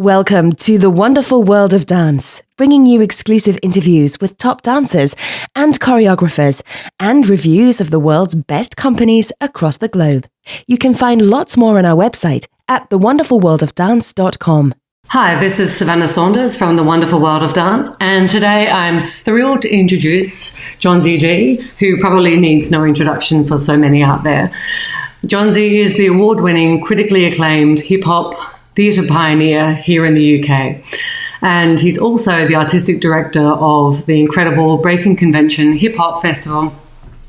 Welcome to the wonderful world of dance, bringing you exclusive interviews with top dancers and choreographers and reviews of the world's best companies across the globe. You can find lots more on our website at thewonderfulworldofdance.com. Hi, this is Savannah Saunders from The Wonderful World of Dance, and today I'm thrilled to introduce Jonzi D, who probably needs no introduction for so many out there. Jonzi is the award-winning, critically acclaimed hip-hop theatre pioneer here in the UK. And he's also the artistic director of the incredible Breakin Convention hip-hop festival,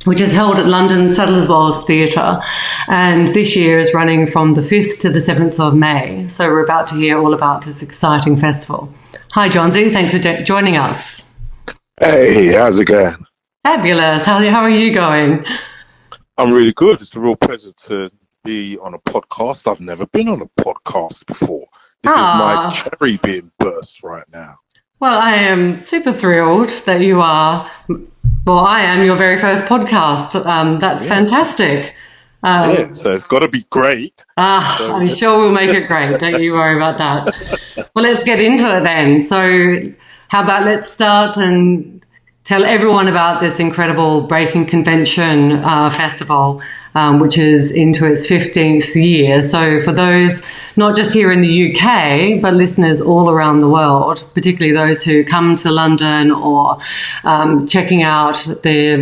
which is held at London's Sadler's Theatre, and this year is running from the 5th to the 7th of May. So we're about to hear all about this exciting festival. Hi, Jonzi. Thanks for joining us. Hey, how's it going? Fabulous. How are you going? I'm really good. It's a real pleasure to be on a podcast. I've never been on a podcast before. This is my cherry being burst right now. Well, I am super thrilled that you are... Well, I am your very first podcast. That's fantastic. So it's got to be great. I'm sure we'll make it great. Don't you worry about that. Well, let's get into it then. So how about let's start and tell everyone about this incredible Breakin Convention festival, which is into its 15th year. So for those not just here in the UK, but listeners all around the world, particularly those who come to London or checking out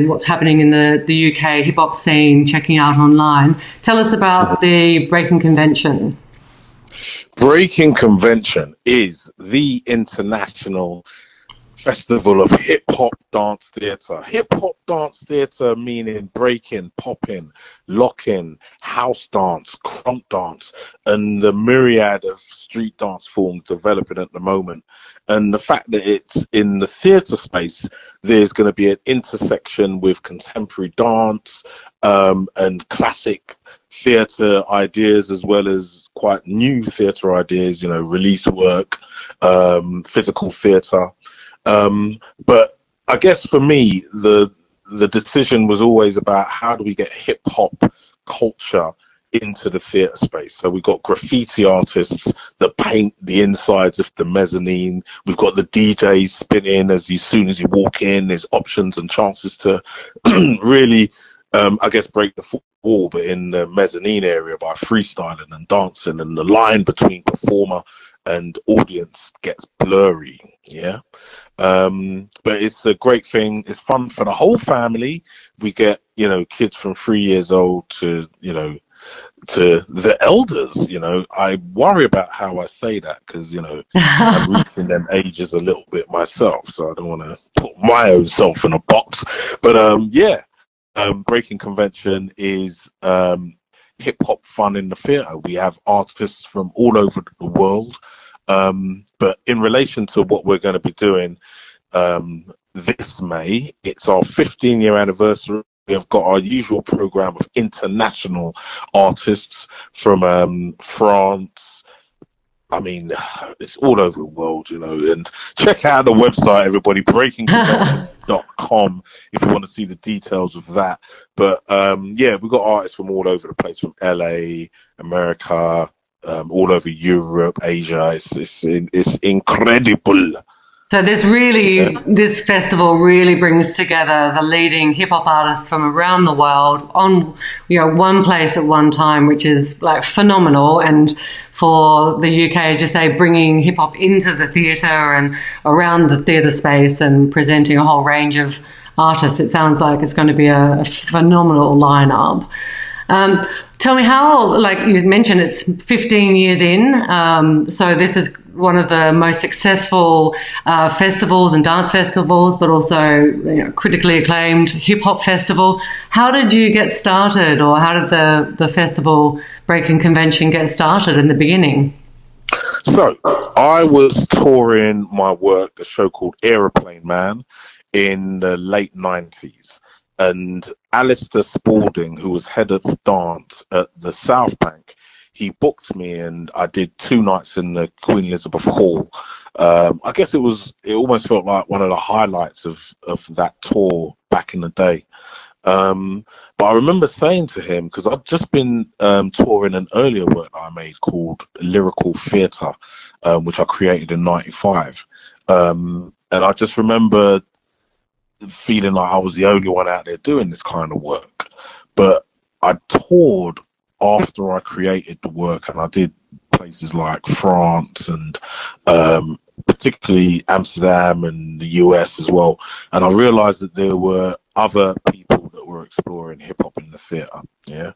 what's happening in the UK hip-hop scene, checking out online, tell us about the Breakin Convention. Breakin Convention is the international festival of hip-hop dance theatre. Hip-hop dance theatre meaning breaking, popping, locking, house dance, crump dance, and the myriad of street dance forms developing at the moment. And the fact that it's in the theatre space, there's going to be an intersection with contemporary dance and classic theatre ideas, as well as quite new theatre ideas, release work, physical theatre. But I guess for me, the decision was always about how do we get hip hop culture into the theatre space. So we've got graffiti artists that paint the insides of the mezzanine. We've got the DJs spinning as soon as you walk in. There's options and chances to really, break the fourth wall, but in the mezzanine area by freestyling and dancing, and the line between performer and audience gets blurry. Yeah. But it's a great thing. It's fun for the whole family. We get, kids from 3 years old to the elders. I worry about how I say that because, I'm reaching them ages a little bit myself. So I don't want to put my own self in a box. But, Breakin Convention is hip hop fun in the theatre. We have artists from all over the world. But in relation to what we're going to be doing this May, it's our 15-year anniversary. We have got our usual program of international artists from France. I mean, it's all over the world, and check out the website, everybody, breakinconvention.com if you want to see the details of that. But we've got artists from all over the place, from LA, America, all over Europe, Asia. It's incredible. So this festival really brings together the leading hip hop artists from around the world on, one place at one time, which is like phenomenal. And for the UK, as you say, bringing hip hop into the theatre and around the theatre space and presenting a whole range of artists, it sounds like it's going to be a phenomenal lineup. Tell me how, like you mentioned, it's 15 years in. So this is one of the most successful festivals and dance festivals, but also critically acclaimed hip hop festival. How did you get started, or how did the festival Breakin Convention get started in the beginning? So I was touring my work, a show called Aeroplane Man, in the late 90s. And Alistair Spalding, who was head of dance at the South Bank, he booked me, and I did 2 nights in the Queen Elizabeth Hall. I guess it almost felt like one of the highlights of that tour back in the day. But I remember saying to him, because I'd just been touring an earlier work that I made called Lyrical Theatre, which I created in '95. And I just remember feeling like I was the only one out there doing this kind of work. But I toured after I created the work, and I did places like France and particularly Amsterdam and the US as well. And I realized that there were other people that were exploring hip hop in the theater. Yeah.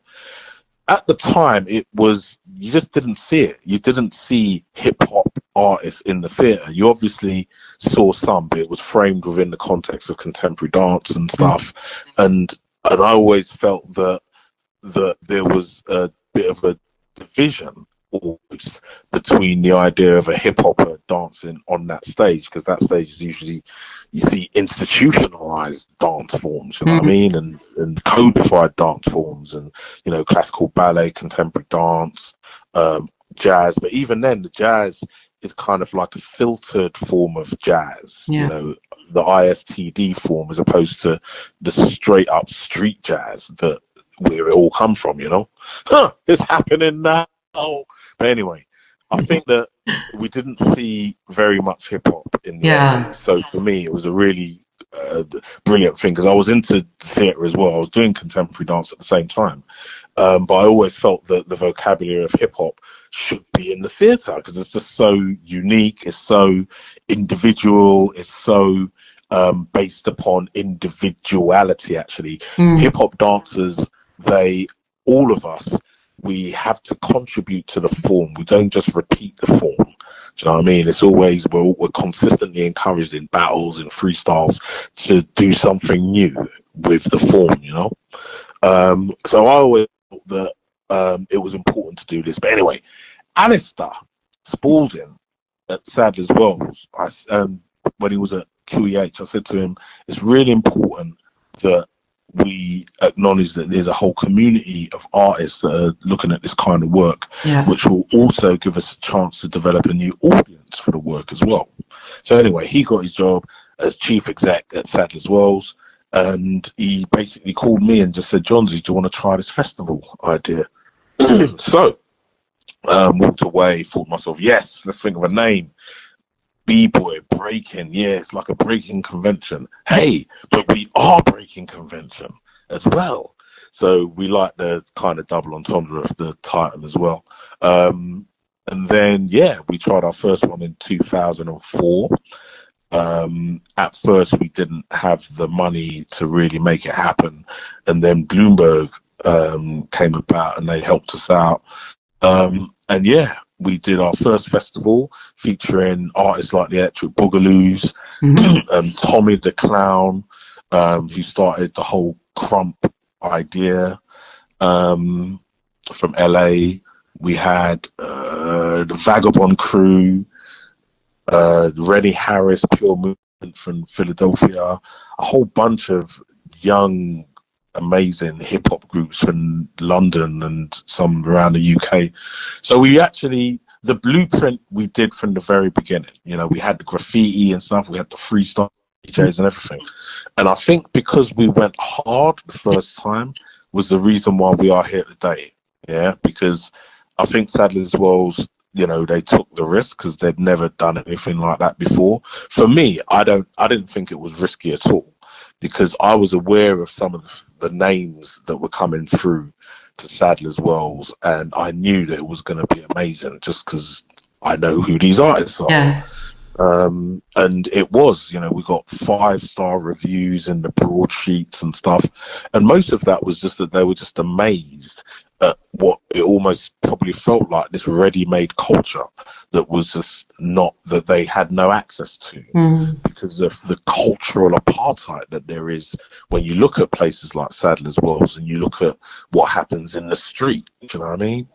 At the time, it was, you just didn't see it. You didn't see hip hop artists in the theater. You obviously saw some, but it was framed within the context of contemporary dance and stuff. And I always felt that there was a bit of a division always between the idea of a hip hopper dancing on that stage, because that stage is usually, you see institutionalized dance forms, you know what I mean, and codified dance forms, and you know, classical ballet, contemporary dance, jazz. But even then, the jazz is kind of like a filtered form of jazz, you know, the ISTD form, as opposed to the straight up street jazz that where it all come from, you know. It's happening now. But anyway, I think that we didn't see very much hip hop in the 80s. So for me, it was a really brilliant thing, because I was into theatre as well. I was doing contemporary dance at the same time. But I always felt that the vocabulary of hip hop should be in the theatre, because it's just so unique, it's so individual, it's so based upon individuality, actually. Hip hop dancers, all of us, we have to contribute to the form. We don't just repeat the form. Do you know what I mean? It's always, we're consistently encouraged in battles and freestyles to do something new with the form, you know? So I always thought that it was important to do this. But anyway, Alistair Spalding at Sadler's Wells, when he was at QEH, I said to him, it's really important that we acknowledge that there's a whole community of artists that are looking at this kind of work, which will also give us a chance to develop a new audience for the work as well. So anyway, he got his job as chief exec at Sadler's Wells, and he basically called me and just said, Jonzi, do you want to try this festival idea? So walked away, thought to myself, yes, let's think of a name. B-boy, breaking, it's like a breaking convention. Hey, but we are breaking convention as well. So we like the kind of double entendre of the title as well. And then, we tried our first one in 2004. At first, we didn't have the money to really make it happen. And then Bloomberg came about and they helped us out. We did our first festival featuring artists like the Electric Boogaloos, Tommy the Clown, who started the whole Crump idea from LA. We had the Vagabond Crew, Rennie Harris, Pure Movement from Philadelphia, a whole bunch of young, amazing hip hop groups from London and some around the UK. So we actually, the blueprint we did from the very beginning. You know, we had the graffiti and stuff, we had the freestyle DJs and everything. And I think because we went hard the first time was the reason why we are here today. Yeah, because I think Sadler's Wells, you know, they took the risk because they'd never done anything like that before. For me, I didn't think it was risky at all, because I was aware of some of the names that were coming through to Sadler's Wells, and I knew that it was going to be amazing just because I know who these artists are. And it was, you know, we got 5-star reviews in the broadsheets and stuff, and most of that was just that they were just amazed at what it almost probably felt like, this ready-made culture that was just not, that they had no access to because of the cultural apartheid that there is when you look at places like Sadler's Wells and you look at what happens in the street. Do you know what I mean?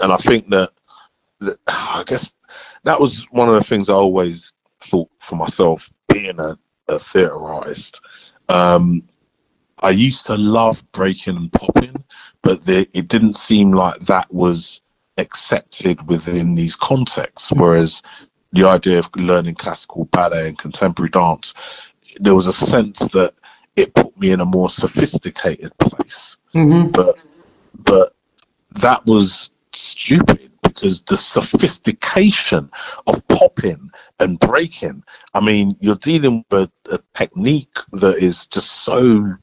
And I think that I guess that was one of the things I always thought for myself, being a theatre artist. I used to love breaking and popping, but it didn't seem like that was accepted within these contexts. Whereas the idea of learning classical ballet and contemporary dance, there was a sense that it put me in a more sophisticated place. But that was stupid, because the sophistication of popping and breaking, I mean, you're dealing with a technique that is just so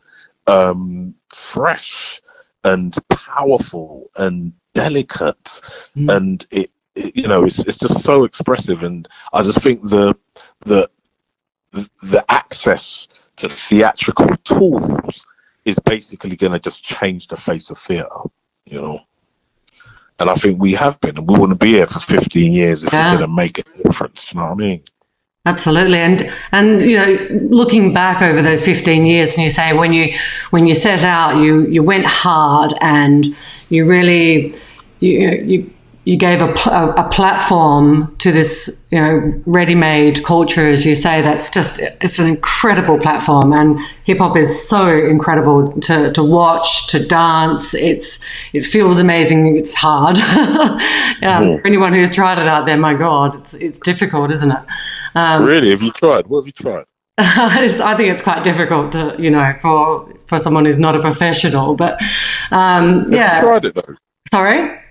fresh and powerful and delicate, and it you know, it's just so expressive. And I just think the access to theatrical tools is basically going to just change the face of theatre, you know. And I think we have been, and we wouldn't be here for 15 years if we didn't make a difference. You know what I mean? Absolutely. And you know, looking back over those 15 years, and you say when you set out, you went hard, and you really you gave a platform to this, you know, ready-made culture, as you say. It's an incredible platform, and hip hop is so incredible to watch, to dance. It feels amazing. It's hard. For anyone who's tried it out there, my God, it's difficult, isn't it? Really? Have you tried? What have you tried? I think it's quite difficult to, you know, for someone who's not a professional. But Have you tried it though? Sorry?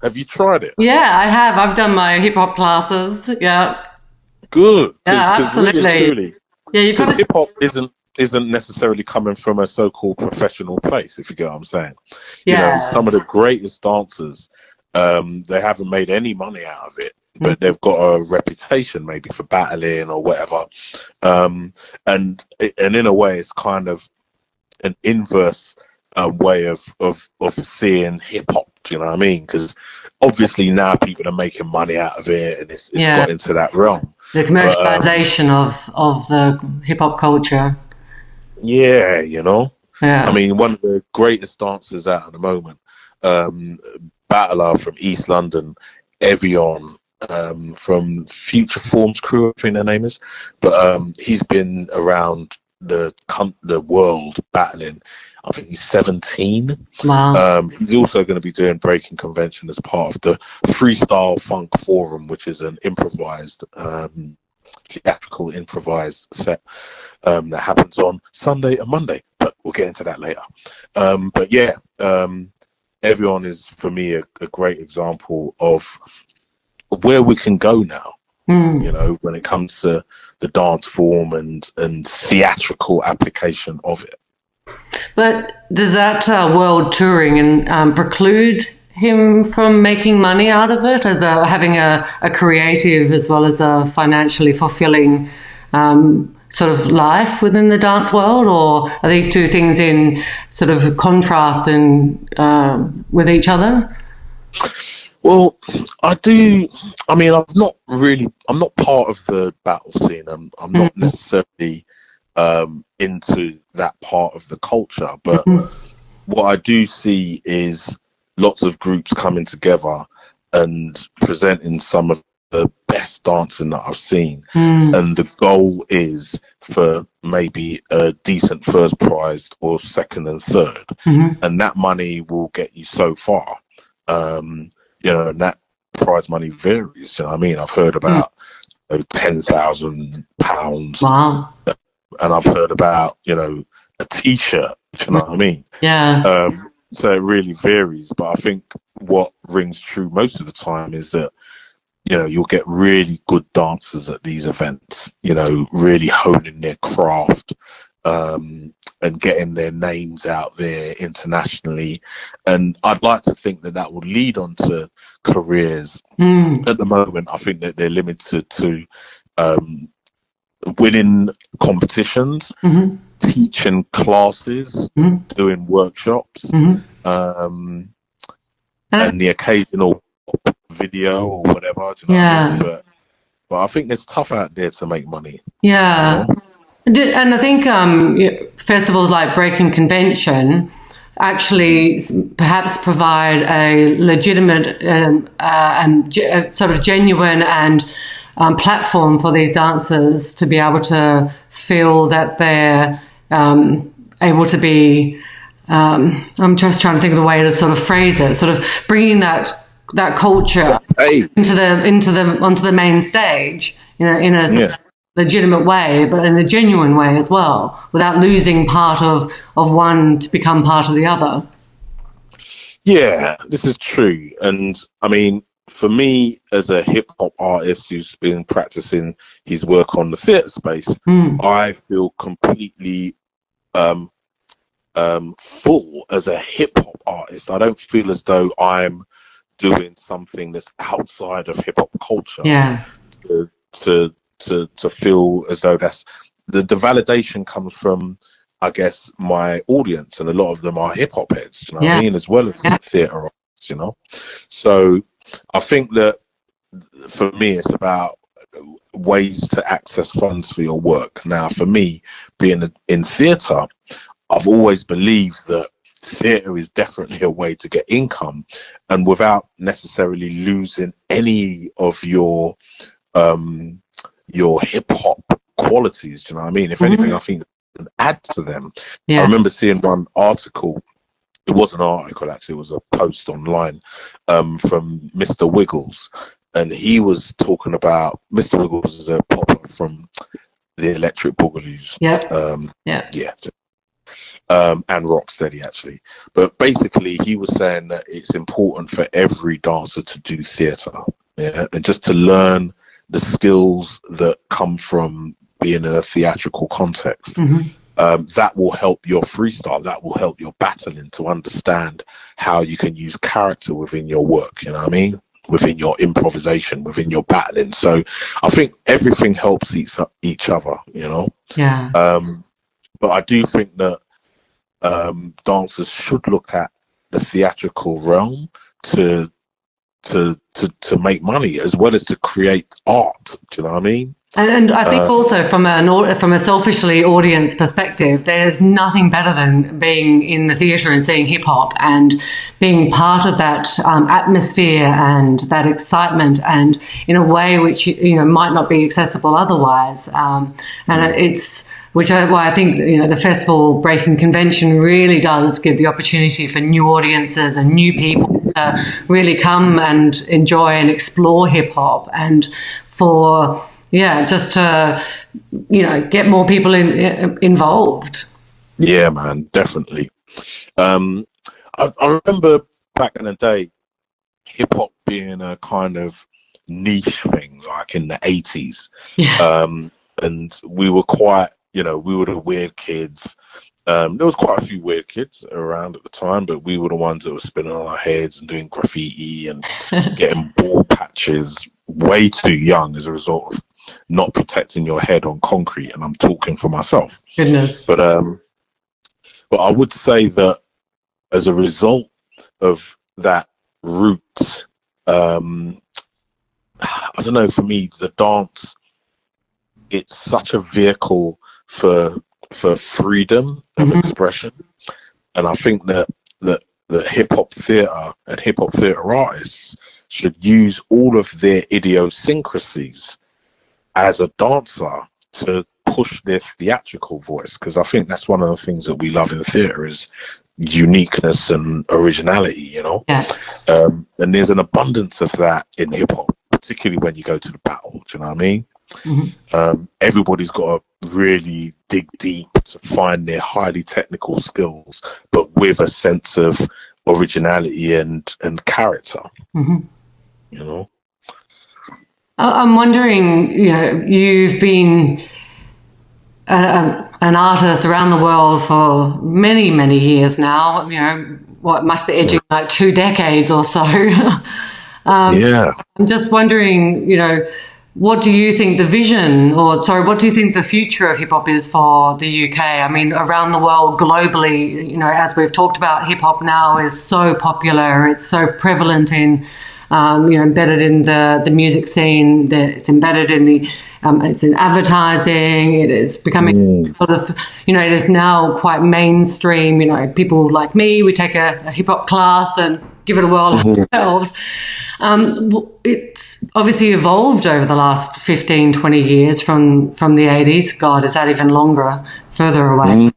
Have you tried it? Yeah, I have. I've done my hip hop classes. Yeah. Good. Yeah, absolutely. Really, truly, yeah, you've got hip hop isn't necessarily coming from a so-called professional place, if you get what I'm saying. Yeah. You know, some of the greatest dancers, they haven't made any money out of it, but they've got a reputation maybe for battling or whatever. And in a way, it's kind of an inverse way of seeing hip hop. Do you know what I mean? Because obviously now people are making money out of it, and it's got into that realm. The commercialization of the hip hop culture. Yeah, you know. Yeah. I mean, one of the greatest dancers out at the moment, battler from East London, Evian, from Future Forms crew, I think their name is. But he's been around the world battling. I think he's 17. Wow. He's also going to be doing Breakin Convention as part of the Freestyle Funk Forum, which is an improvised, theatrical improvised set that happens on Sunday and Monday. But we'll get into that later. But yeah, everyone is, for me, a great example of where we can go now. You know, when it comes to the dance form and theatrical application of it. But does that world touring and preclude him from making money out of it, as having a creative as well as a financially fulfilling sort of life within the dance world, or are these two things in sort of contrast and with each other? Well, I do. I mean, I'm not part of the battle scene. I'm not necessarily into that part of the culture, but what I do see is lots of groups coming together and presenting some of the best dancing that I've seen, and the goal is for maybe a decent first prize or second and third, and that money will get you so far. You know, and that prize money varies. You know what I mean? I've heard about £10,000. Wow. And I've heard about, you know, a T-shirt. Do you know what I mean? Yeah. So it really varies. But I think what rings true most of the time is that, you know, you'll get really good dancers at these events, you know, really honing their craft, and getting their names out there internationally. And I'd like to think that will lead on to careers. At the moment, I think that they're limited to winning competitions, teaching classes, doing workshops, and the occasional video or whatever. Do you know what I mean? But I think it's tough out there to make money. Yeah. You know? And I think festivals like Breakin Convention actually perhaps provide a legitimate and sort of genuine and platform for these dancers to be able to feel that they're able to be. I'm just trying to think of the way to sort of phrase it. Sort of bringing that culture onto the main stage, you know, in a sort of legitimate way, but in a genuine way as well, without losing part of one to become part of the other. Yeah, this is true. And I mean, for me, as a hip hop artist who's been practicing his work on the theatre space, I feel completely full as a hip hop artist. I don't feel as though I'm doing something that's outside of hip hop culture. Yeah. To feel as though that's the validation comes from, I guess, my audience, and a lot of them are hip hop heads. You know what I mean, as well as theatre artists. You know, so I think that for me, it's about ways to access funds for your work. Now, for me, being in theatre, I've always believed that theatre is definitely a way to get income, and without necessarily losing any of your hip hop qualities. Do you know what I mean? If anything, I think it can add to them. I remember seeing one article. It was an article, actually. It was a post online from Mr. Wiggles, and he was talking about Mr. Wiggles is a popper from the Electric Boogaloos. And Rocksteady, actually. But basically, he was saying that it's important for every dancer to do theatre, and just to learn the skills that come from being in a theatrical context. That will help your freestyle, that will help your battling, to understand how you can use character within your work, you know what I mean? Within your improvisation, within your battling. So I think everything helps each other, you know? But I do think that dancers should look at the theatrical realm to make money, as well as to create art. Do you know what I mean? And I think also from a selfishly audience perspective, there's nothing better than being in the theatre and seeing hip hop and being part of that atmosphere and that excitement, and in a way which might not be accessible otherwise. And it's why I think the festival Breakin Convention really does give the opportunity for new audiences and new people to really come and enjoy and explore hip hop, and for just to get more people involved. Yeah, man, definitely. I remember back in the day, hip hop being a kind of niche thing, like in the 80s. And we were quite, we were the weird kids. There was quite a few weird kids around at the time, but we were the ones that were spinning on our heads and doing graffiti and getting ball patches way too young as a result of not protecting your head on concrete. And I'm talking for myself. Goodness. But I would say that as a result of that route, I don't know, for me, the dance, it's such a vehicle for freedom of expression. And I think that hip hop theatre and hip hop theatre artists should use all of their idiosyncrasies as a dancer to push their theatrical voice, because I think that's one of the things that we love in theatre is uniqueness and originality, and there's an abundance of that in hip hop, particularly when you go to the battle. Do you know what I mean? Everybody's got to really dig deep to find their highly technical skills, but with a sense of originality and character. I'm wondering, you've been an artist around the world for many, many years now, what must be edging like 2 decades or so. I'm just wondering, what do you think what do you think the future of hip hop is for the UK? I mean, around the world, globally, as we've talked about, hip hop now is so popular. It's so prevalent in, embedded in the music scene. It's embedded in it's in advertising. It is becoming sort of, it is now quite mainstream. People like me, we take a hip hop class and give it a whirl ourselves. It's obviously evolved over the last 15, 20 years from the 80s. God, is that even longer, further away?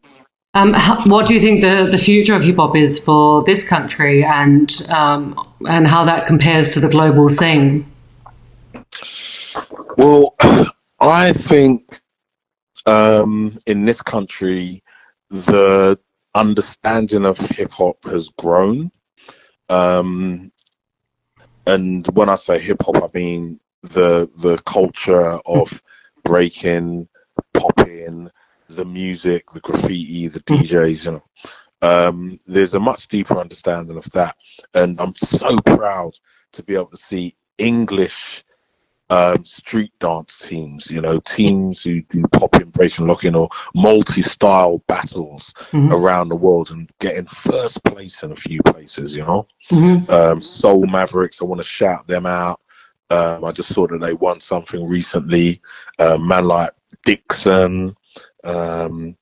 What do you think the future of hip hop is for this country, and how that compares to the global scene? Well, I think in this country, the understanding of hip hop has grown. and when I say hip hop, I mean the culture of breaking, popping, the music, the graffiti, the DJs, you know. There's a much deeper understanding of that, and I'm so proud to be able to see English street dance teams, you know, teams who do popping, breaking, locking, or multi-style battles around the world and getting first place in a few places, you know. Soul Mavericks, I want to shout them out. I just saw that they won something recently. Man like Dixon, Brooke,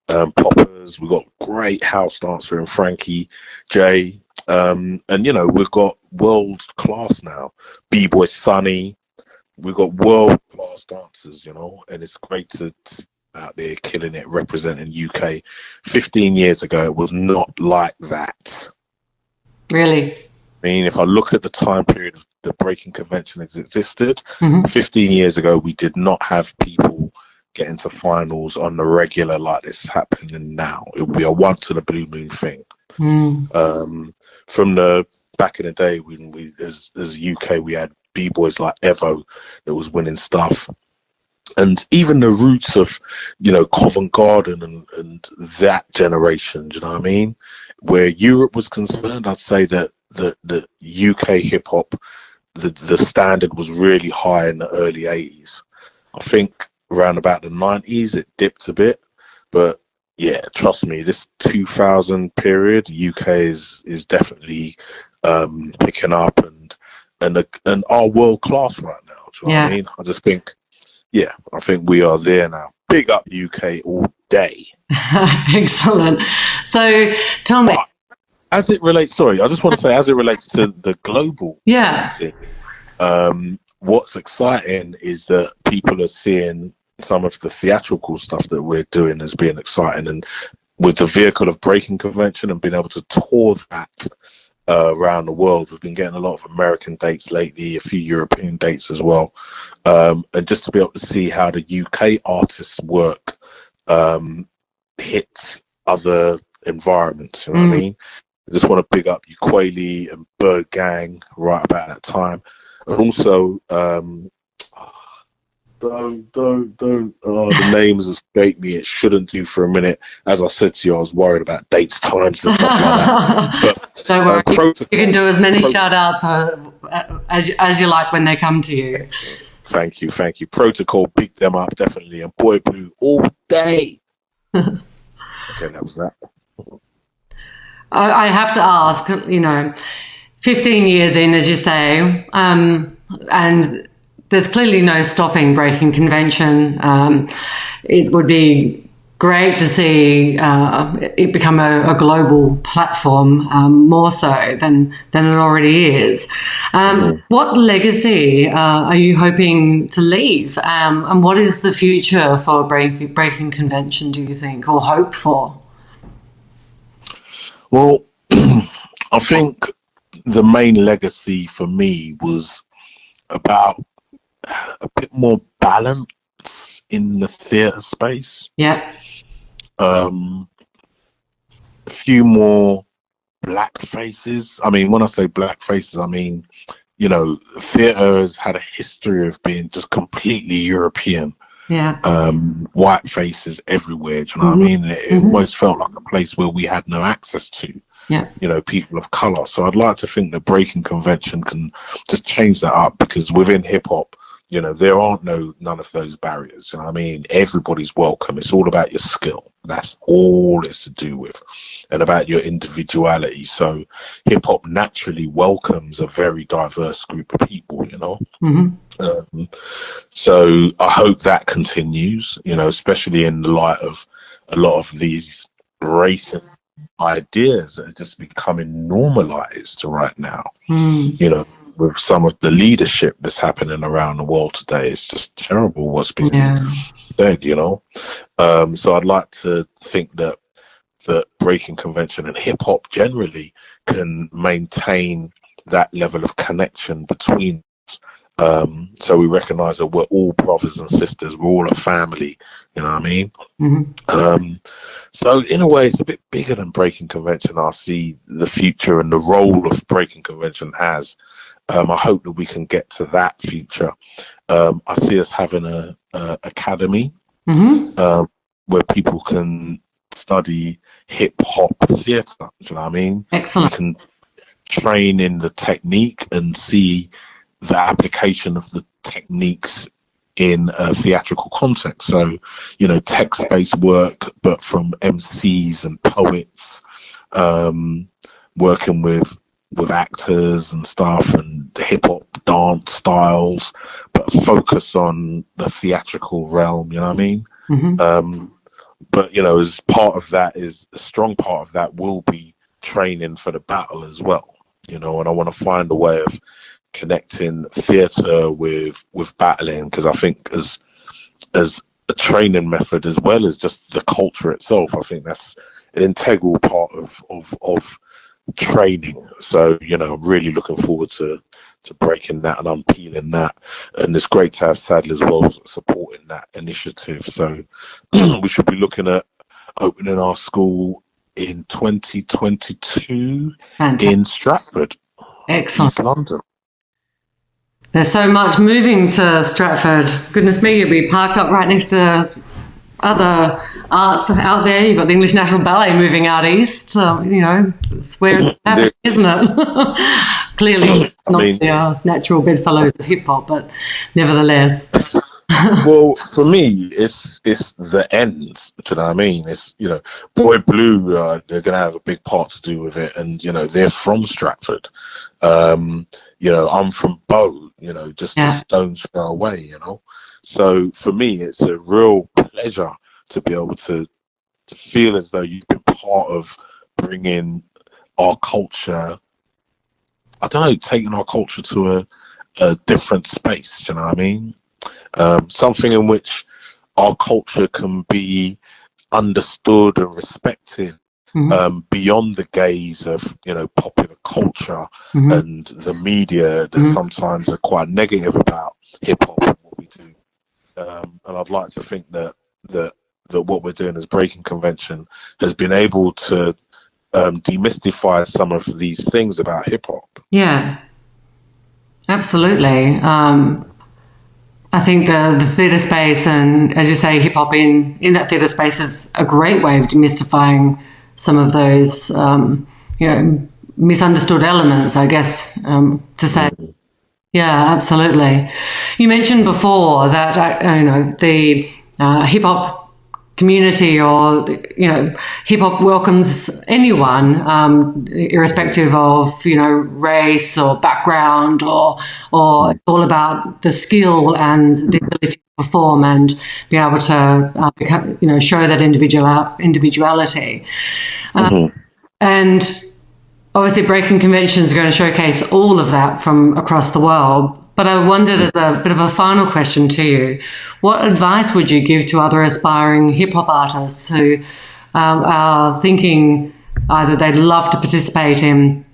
Poppers. We've got great house dancer in Frankie J. And, you know, we've got world class now. B-Boy Sunny. We've got world class dancers, you know, and it's great to out there killing it, representing UK. 15 years ago, it was not like that. Really? I mean, if I look at the time period the Breakin Convention existed, 15 years ago, we did not have people get into finals on the regular like this happening now. It would be a once in a blue moon thing. From the back in the day when we, as UK, we had b-boys like Evo that was winning stuff. And even the roots of, you know, Covent Garden and that generation, do you know what I mean? Where Europe was concerned, I'd say that the UK hip hop, the standard was really high in the early 80s. I think around about the 90s it dipped a bit, but yeah, trust me, this 2000 period, UK is definitely picking up and are world class right now. Do you know what I mean? I just think, yeah, I think we are there now. Big up UK all day. Excellent. So tell me. But as it relates, sorry, I just want to say, as it relates to the global scene, what's exciting is that people are seeing some of the theatrical stuff that we're doing as being exciting, and with the vehicle of Breakin Convention and being able to tour that around the world. We've been getting a lot of American dates lately, a few European dates as well, and just to be able to see how the UK artists' work hits other environments, you know what I mean? I just want to big up Ukulele and Bird Gang right about that time, and also the names escape me. It shouldn't do for a minute. As I said to you, I was worried about dates, times, and stuff like that. But don't worry, you can do as many shout outs as you like when they come to you. Thank you. Protocol, big them up, definitely. And Boy Blue all day. Okay, that was that. I have to ask, you know, 15 years in, as you say, and there's clearly no stopping Breakin Convention. It would be great to see it become a global platform, more so than it already is. What legacy are you hoping to leave? And what is the future for Breakin Convention, do you think, or hope for? Well, I think the main legacy for me was about a bit more balance in the theatre space. Yeah. A few more black faces. I mean, when I say black faces, I mean, you know, theatre has had a history of being just completely European. Yeah. White faces everywhere. Do you know what I mean? It almost felt like a place where we had no access to. Yeah. You know, people of colour. So I'd like to think that Breakin Convention can just change that up, because within hip hop, you know, there aren't none of those barriers. You know what I mean? Everybody's welcome. It's all about your skill. That's all it's to do with, and about your individuality. So hip hop naturally welcomes a very diverse group of people, you know. So I hope that continues, you know, especially in the light of a lot of these racist ideas that are just becoming normalized right now. You know, with some of the leadership that's happening around the world today, it's just terrible what's being said, you know. So I'd like to think that Breakin Convention and hip hop generally can maintain that level of connection between So we recognise that we're all brothers and sisters. We're all a family. You know what I mean? Mm-hmm. So in a way, it's a bit bigger than Breaking Convention. I see the future and the role of Breaking Convention has. I hope that we can get to that future. I see us having a academy Mm-hmm. where people can study hip hop theatre. Do you know what I mean? Excellent. We can train in the technique and see the application of the techniques in a theatrical context. So, you know, text-based work, but from MCs and poets, working with actors and stuff, and hip hop dance styles, but focus on the theatrical realm. You know what I mean? Mm-hmm. But you know, as part of that, is a strong part of that will be training for the battle as well. You know, and I want to find a way of connecting theatre with battling, because I think as a training method as well as just the culture itself, I think that's an integral part of training. So, you know, I'm really looking forward to breaking that and unpeeling that. And it's great to have Sadler as well supporting that initiative. So we should be looking at opening our school in 2022 in Stratford, Excellent. East London. There's so much moving to Stratford. Goodness me, you'll be parked up right next to other arts out there. You've got the English National Ballet moving out east. You know, it's where it's happening, isn't it? Clearly, not the natural bedfellows of hip hop, but nevertheless. Well, for me, it's the ends. Do you know what I mean? It's, you know, Boy Blue. They're going to have a big part to do with it, and you know, they're from Stratford. You know, I'm from Bow. You know, just a stone's throw away. You know, so for me, it's a real pleasure to be able to feel as though you've been part of bringing our culture. I don't know, taking our culture to a different space. Do you know what I mean? Something in which our culture can be understood and respected, beyond the gaze of, you know, popular culture and the media that sometimes are quite negative about hip hop and what we do. And I'd like to think that what we're doing as Breaking Convention has been able to demystify some of these things about hip hop. Yeah, absolutely. I think the theatre space, and as you say, hip hop in that theatre space is a great way of demystifying some of those, you know, misunderstood elements, I guess, to say. Yeah, absolutely. You mentioned before that, you know, the hip hop community, or, you know, hip hop welcomes anyone, irrespective of, you know, race or background, or it's all about the skill and the ability to perform and be able to become, you know, show that individuality. And obviously Breaking Convention is going to showcase all of that from across the world. But I wondered, as a bit of a final question to you, what advice would you give to other aspiring hip-hop artists who are thinking either they'd love to participate in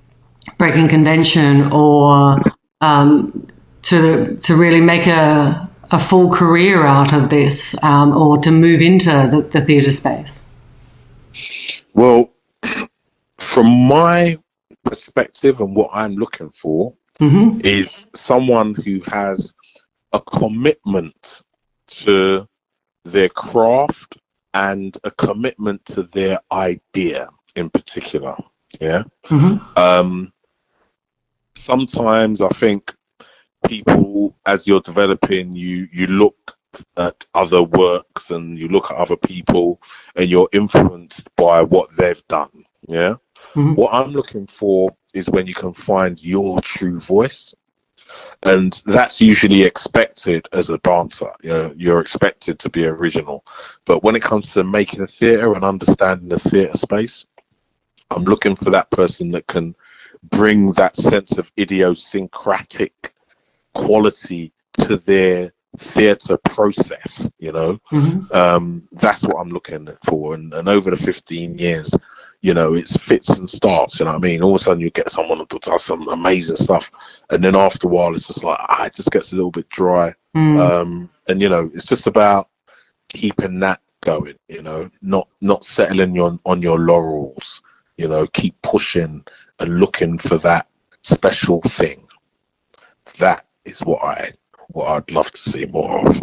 Breaking Convention, or to really make a full career out of this, or to move into the theatre space? Well, from my perspective and what I'm looking for, is someone who has a commitment to their craft and a commitment to their idea in particular. Yeah. Sometimes I think people, as you're developing, you look at other works and you look at other people and you're influenced by what they've done. Yeah. What I'm looking for is when you can find your true voice, and that's usually expected as a dancer. You know, you're expected to be original, but when it comes to making a theatre and understanding the theatre space, I'm looking for that person that can bring that sense of idiosyncratic quality to their theatre process. You know, that's what I'm looking for, and over the 15 years, it's fits and starts, you know what I mean? All of a sudden you get someone that does some amazing stuff, and then after a while it's just like, it just gets a little bit dry. And it's just about keeping that going, not settling on your laurels, keep pushing and looking for that special thing. That is what I'd love to see more of.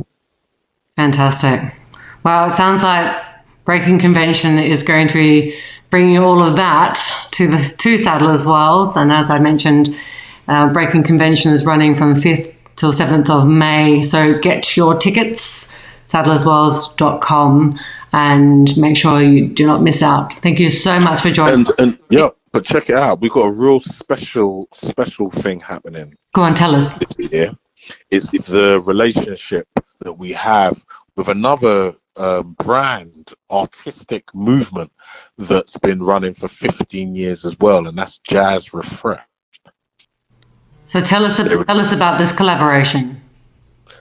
Fantastic. Well, it sounds like Breakin Convention is going to be bringing all of that to Sadler's Wells. And as I mentioned, Breakin Convention is running from 5th till 7th of May. So get your tickets, sadlerswells.com, and make sure you do not miss out. Thank you so much for joining. And but check it out. We've got a real special thing happening. Go on, tell us. Yeah. It's the relationship that we have with another brand, artistic movement that's been running for 15 years as well, and that's Jazz Refresh. So tell us about this collaboration.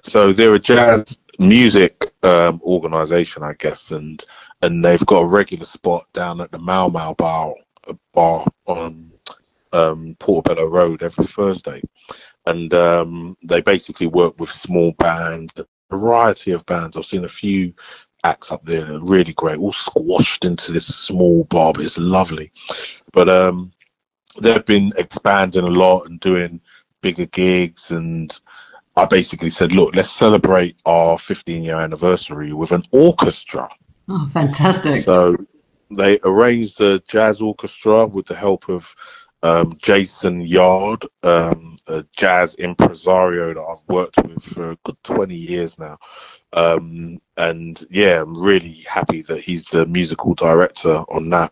So they're a jazz music organisation, I guess, and they've got a regular spot down at the Mau Mau bar on Portobello Road every Thursday. And they basically work with small bands, a variety of bands. I've seen a few acts up there that are really great, all squashed into this small bar, but it's lovely. But they've been expanding a lot and doing bigger gigs, and I basically said, look, let's celebrate our 15-year anniversary with an orchestra. Oh, fantastic. So they arranged a jazz orchestra with the help of Jason Yard, a jazz impresario that I've worked with for a good 20 years now. And yeah, I'm really happy that he's the musical director on that.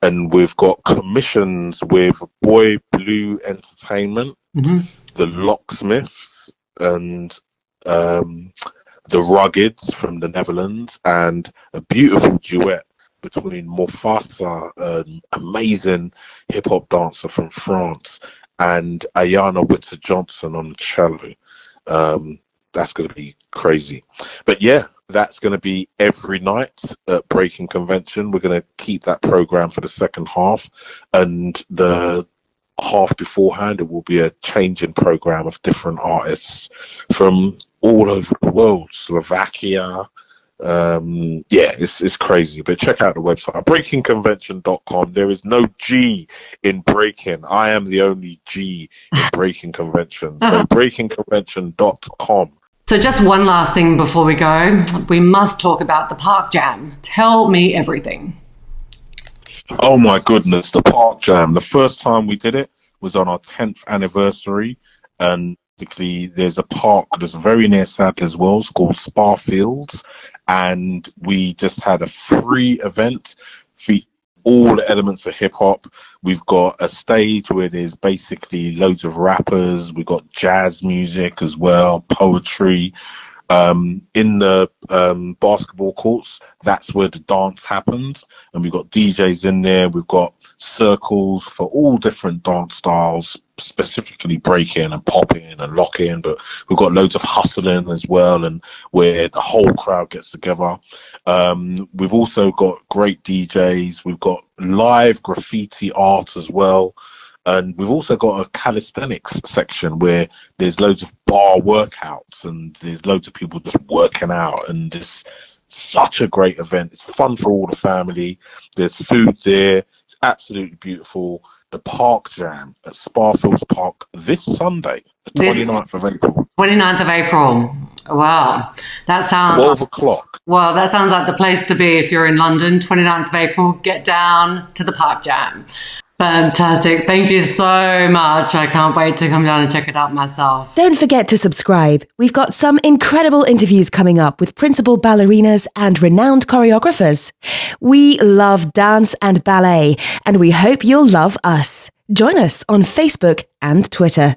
And we've got commissions with Boy Blue Entertainment, the Locksmiths, and the Ruggeds from the Netherlands, and a beautiful duet between Mufasa, an amazing hip-hop dancer from France, and Ayana Witter-Johnson on the cello. That's going to be crazy. But yeah, that's going to be every night at Breakin Convention. We're going to keep that program for the second half, and the half beforehand it will be a changing program of different artists from all over the world, Slovakia. It's crazy, but check out the website, breakinconvention.com. There is no G in Breakin. I am the only G in Breakin Convention. So breakinconvention.com. So just one last thing before we go. We must talk about the Park Jam. Tell me everything. Oh my goodness, the Park Jam. The first time we did it was on our 10th anniversary, and basically there's a park that's very near Sadler's Wells called Spa Fields, and we just had a free event for all the elements of hip hop. We've got a stage where there's basically loads of rappers. We've got jazz music as well, poetry. In the basketball courts, that's where the dance happens, and we've got DJs in there. We've got circles for all different dance styles, specifically breaking and popping and locking, but we've got loads of hustling as well, and where the whole crowd gets together. We've also got great DJs. We've got live graffiti art as well. And we've also got a calisthenics section where there's loads of bar workouts, and there's loads of people just working out, and it's such a great event. It's fun for all the family. There's food there. It's absolutely beautiful. The Park Jam at Sparfields Park this Sunday, the 29th of April. 29th of April. Wow. That sounds 12 o'clock. Well, that sounds like the place to be if you're in London. 29th of April, get down to the Park Jam. Fantastic. Thank you so much. I can't wait to come down and check it out myself. Don't forget to subscribe. We've got some incredible interviews coming up with principal ballerinas and renowned choreographers. We love dance and ballet, and we hope you'll love us. Join us on Facebook and Twitter.